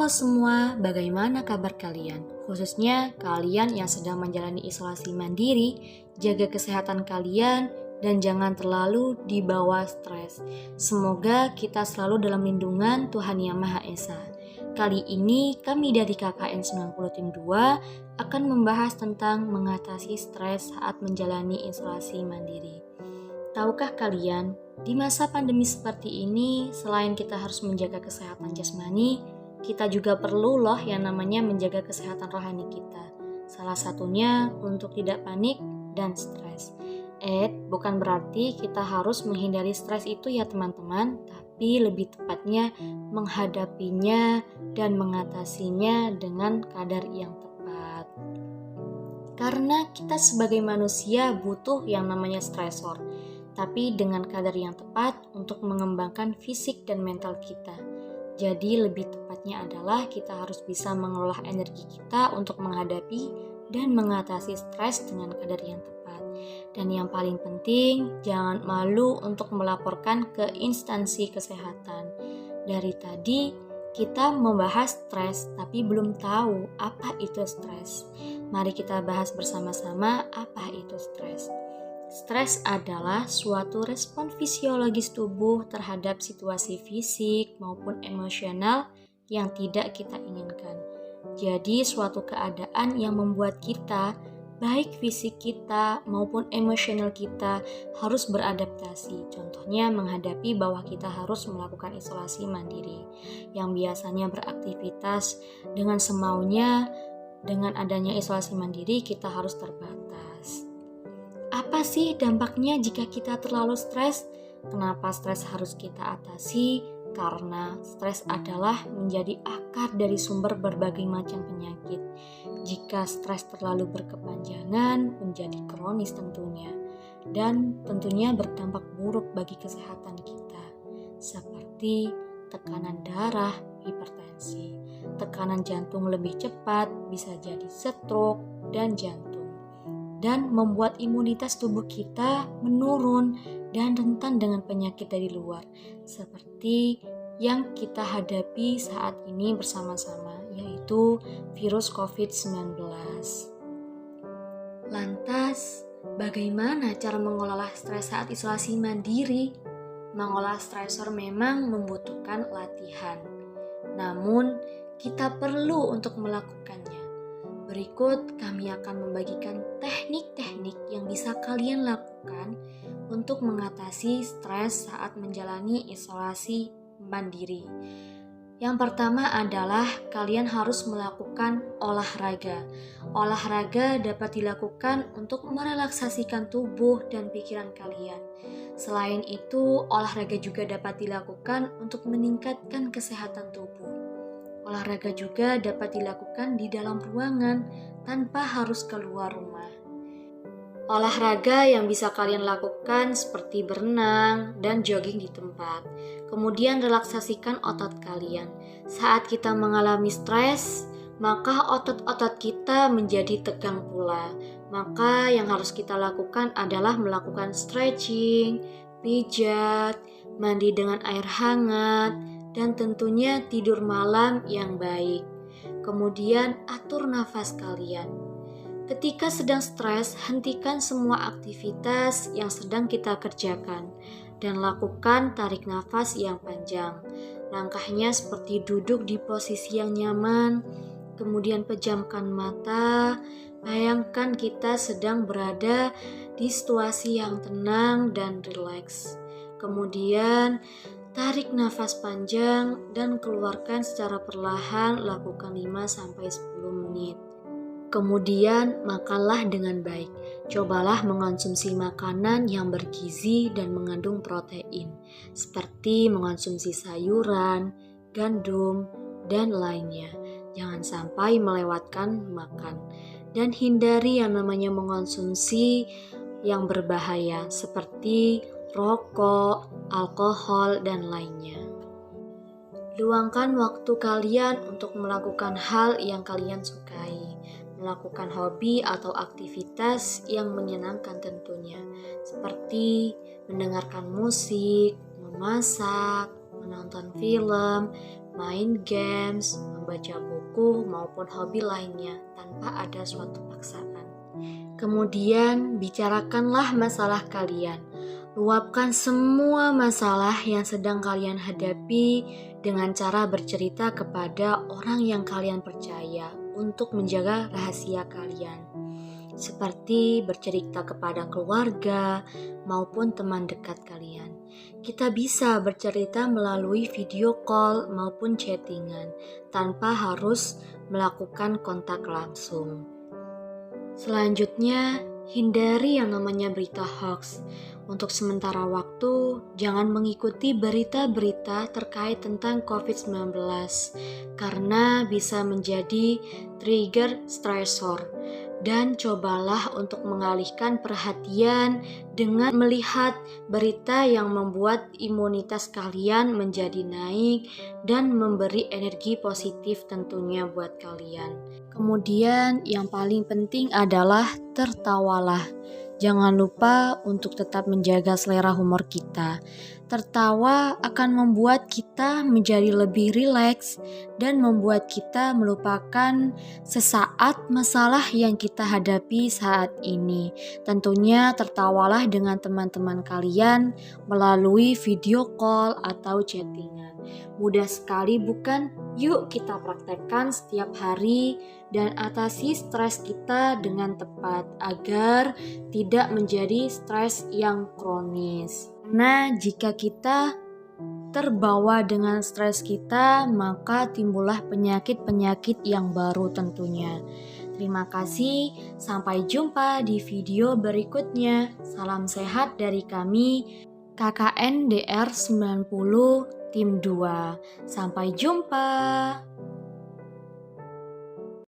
Halo semua, bagaimana kabar kalian? Khususnya kalian yang sedang menjalani isolasi mandiri, jaga kesehatan kalian dan jangan terlalu dibawa stres. Semoga kita selalu dalam lindungan Tuhan Yang Maha Esa. Kali ini kami dari KKN 90 Tim 2 akan membahas tentang mengatasi stres saat menjalani isolasi mandiri. Tahukah kalian, di masa pandemi seperti ini, selain kita harus menjaga kesehatan jasmani, kita juga perlu loh yang namanya menjaga kesehatan rohani kita. Salah satunya untuk tidak panik dan stres. Bukan berarti kita harus menghindari stres itu ya teman-teman, tapi lebih tepatnya menghadapinya dan mengatasinya dengan kadar yang tepat. Karena kita sebagai manusia butuh yang namanya stresor, tapi dengan kadar yang tepat untuk mengembangkan fisik dan mental kita. Jadi lebih tepatnya adalah kita harus bisa mengelola energi kita untuk menghadapi dan mengatasi stres dengan kadar yang tepat. Dan yang paling penting, jangan malu untuk melaporkan ke instansi kesehatan. Dari tadi, kita membahas stres tapi belum tahu apa itu stres. Mari kita bahas bersama-sama apa itu stres. Stres adalah suatu respon fisiologis tubuh terhadap situasi fisik maupun emosional yang tidak kita inginkan. Jadi suatu keadaan yang membuat kita, baik fisik kita maupun emosional kita, harus beradaptasi. Contohnya menghadapi bahwa kita harus melakukan isolasi mandiri, yang biasanya beraktivitas dengan semaunya. Dengan adanya isolasi mandiri, kita harus terbatas. Apa sih dampaknya jika kita terlalu stres? Kenapa stres harus kita atasi? Karena stres adalah menjadi akar dari sumber berbagai macam penyakit. Jika stres terlalu berkepanjangan, menjadi kronis tentunya. Dan tentunya berdampak buruk bagi kesehatan kita. Seperti tekanan darah, hipertensi. Tekanan jantung lebih cepat, bisa jadi stroke dan jantung. Dan membuat imunitas tubuh kita menurun dan rentan dengan penyakit dari luar, seperti yang kita hadapi saat ini bersama-sama, yaitu virus COVID-19. Lantas, bagaimana cara mengelola stres saat isolasi mandiri? Mengolah stresor memang membutuhkan latihan, namun kita perlu untuk melakukannya. Berikut kami akan membagikan teknik-teknik yang bisa kalian lakukan untuk mengatasi stres saat menjalani isolasi mandiri. Yang pertama adalah kalian harus melakukan olahraga. Olahraga dapat dilakukan untuk merelaksasikan tubuh dan pikiran kalian. Selain itu, olahraga juga dapat dilakukan untuk meningkatkan kesehatan tubuh. Olahraga juga dapat dilakukan di dalam ruangan tanpa harus keluar rumah. Olahraga yang bisa kalian lakukan seperti berenang dan jogging di tempat. Kemudian relaksasikan otot kalian. Saat kita mengalami stres, maka otot-otot kita menjadi tegang pula. Maka yang harus kita lakukan adalah melakukan stretching, pijat, mandi dengan air hangat, dan tentunya tidur malam yang baik. Kemudian atur nafas kalian. Ketika sedang stres, hentikan semua aktivitas yang sedang kita kerjakan dan lakukan tarik nafas yang panjang. Langkahnya seperti duduk di posisi yang nyaman, kemudian pejamkan mata. Bayangkan kita sedang berada di situasi yang tenang dan rileks. Kemudian tarik nafas panjang dan keluarkan secara perlahan, lakukan 5-10 menit. Kemudian makanlah dengan baik. Cobalah mengonsumsi makanan yang bergizi dan mengandung protein, seperti mengonsumsi sayuran, gandum, dan lainnya. Jangan sampai melewatkan makan. Dan hindari yang namanya mengonsumsi yang berbahaya, seperti rokok, alkohol, dan lainnya. Luangkan waktu kalian untuk melakukan hal yang kalian sukai, melakukan hobi atau aktivitas yang menyenangkan tentunya, seperti mendengarkan musik, memasak, menonton film, main games, membaca buku, maupun hobi lainnya tanpa ada suatu paksaan. Kemudian, bicarakanlah masalah kalian. Luapkan semua masalah yang sedang kalian hadapi dengan cara bercerita kepada orang yang kalian percaya untuk menjaga rahasia kalian. Seperti bercerita kepada keluarga maupun teman dekat kalian. Kita bisa bercerita melalui video call maupun chattingan tanpa harus melakukan kontak langsung. Selanjutnya, hindari yang namanya berita hoax. Untuk sementara waktu, jangan mengikuti berita-berita terkait tentang COVID-19 karena bisa menjadi trigger stressor. Dan cobalah untuk mengalihkan perhatian dengan melihat berita yang membuat imunitas kalian menjadi naik dan memberi energi positif tentunya buat kalian. Kemudian yang paling penting adalah tertawalah. Jangan lupa untuk tetap menjaga selera humor kita. Tertawa akan membuat kita menjadi lebih rileks dan membuat kita melupakan sesaat masalah yang kita hadapi saat ini. Tentunya tertawalah dengan teman-teman kalian melalui video call atau chattingan. Mudah sekali bukan? Yuk kita praktekkan setiap hari dan atasi stres kita dengan tepat agar tidak menjadi stres yang kronis. Nah, jika kita terbawa dengan stres kita, maka timbullah penyakit-penyakit yang baru tentunya. Terima kasih, sampai jumpa di video berikutnya. Salam sehat dari kami, KKN DR 90 Tim 2. Sampai jumpa.